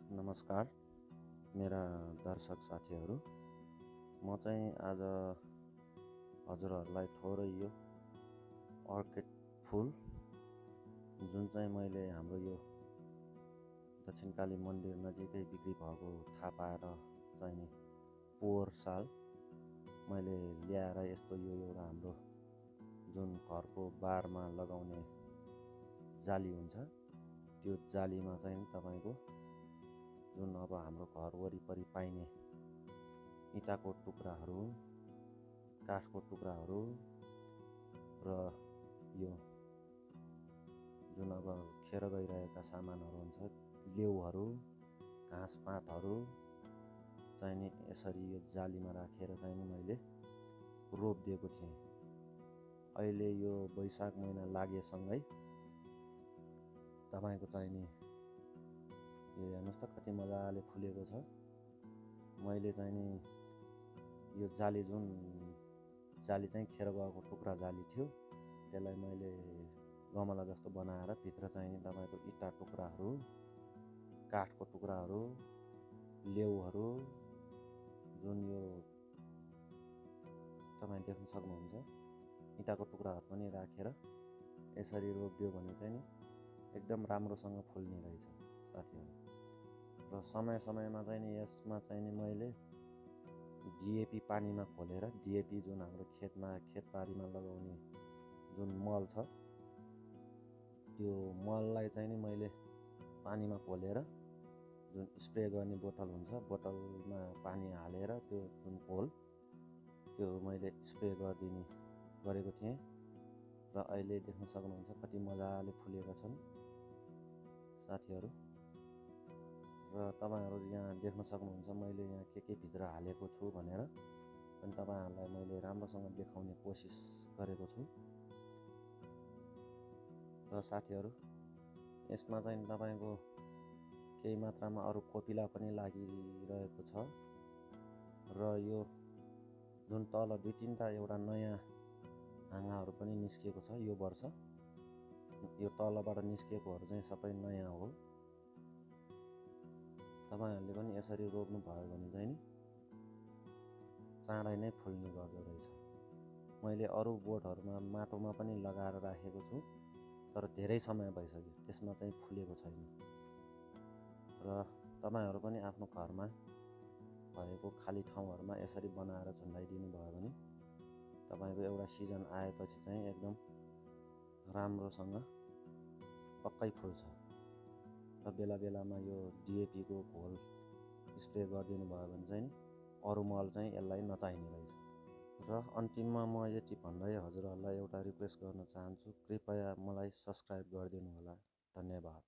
नमस्कार मेरा दर्शक साथीहरू। म चाहिँ आज हजुरहरूलाई थोरै यो अर्किड फुल जुन चाहिँ मैले हाम्रो यो दक्षिणकाली मन्दिर नजिकै बिक्री भएको थाहा पाएर चाहिँ नि पोहोर साल मैले ल्याएर यस्तो यो एउटा हाम्रो जुन घरको बारमा लगाउने जाली हुन्छ त्यो जालीमा चाहिँ तपाईँको जुन अब हाम्रो घर वरिपरि पाइने इँटाको टुक्राहरू, काठको टुक्राहरू र यो जुन अब खेर गइरहेका सामानहरू हुन्छ, लेउहरू, घाँसपातहरू चाहिँ नि यसरी यो जालीमा राखेर चाहिँ नि मैले रोपिदिएको थिएँ। अहिले यो वैशाख महिना लागेसँगै तपाईँको चाहिँ नि यो हेर्नुहोस् त कति मजाले फुलेको छ। मैले चाहिँ नि यो जाली जुन जाली चाहिँ खेर गएको टुक्रा जाली थियो त्यसलाई मैले गमला जस्तो बनाएर भित्र चाहिँ नि तपाईँको इँटा टुक्राहरू, काठको टुक्राहरू, लेउहरू जुन यो तपाईँ देख्न सक्नुहुन्छ इँटाको टुक्राहरू पनि राखेर यसरी रोपिदियो भने चाहिँ नि एकदम राम्रोसँग फुल्ने रहेछ साथीहरू। र समय समयमा चाहिँ नि यसमा चाहिँ नि मैले डिएपी पानीमा घोलेर डिएपी जुन हाम्रो खेतबारीमा लगाउने जुन मल छ त्यो मललाई चाहिँ नि मैले पानीमा घोलेर जुन स्प्रे गर्ने बोतल हुन्छ बोतलमा पानी हालेर त्यो जुन घोल त्यो मैले स्प्रे गरेको थिएँ र अहिले देख्न सक्नुहुन्छ कति मजाले फुलेका छन् साथीहरू। र तपाईँहरू यहाँ देख्न सक्नुहुन्छ मैले यहाँ के भित्र हालेको छु भनेर अनि तपाईँहरूलाई मैले राम्रोसँग देखाउने कोसिस गरेको छु। र साथीहरू यसमा चाहिँ तपाईँको केही मात्रामा अरू कोपिला पनि लागिरहेको छ र यो जुन तल 2-3टा एउटा नयाँ हाँगाहरू पनि निस्किएको छ यो वर्ष। यो तलबाट निस्किएकोहरू चाहिँ सबै नयाँ हो। तपाईँहरूले पनि यसरी रोप्नु भयो भने चाहिँ नि चाँडै नै फुल्ने गर्दो रहेछ। मैले अरू बोटहरूमा माटोमा पनि लगाएर राखेको छु तर धेरै समय भइसक्यो त्यसमा चाहिँ फुलेको छैन। र तपाईँहरू पनि आफ्नो घरमा भएको खाली ठाउँहरूमा यसरी बनाएर झुन्डाइदिनु भयो भने तपाईँको एउटा सिजन आएपछि चाहिँ एकदम राम्रोसँग पक्कै फुल्छ। र बेला बेलामा यो डिएपीको घोल स्प्रे गरिदिनु भयो भने चाहिँ अरू मल चाहिँ यसलाई नचाहिने रहेछ। र अन्तिममा म यति भन्दै हजुरहरूलाई एउटा रिक्वेस्ट गर्न चाहन्छु, कृपया मलाई सब्सक्राइब गरिदिनु होला। धन्यवाद।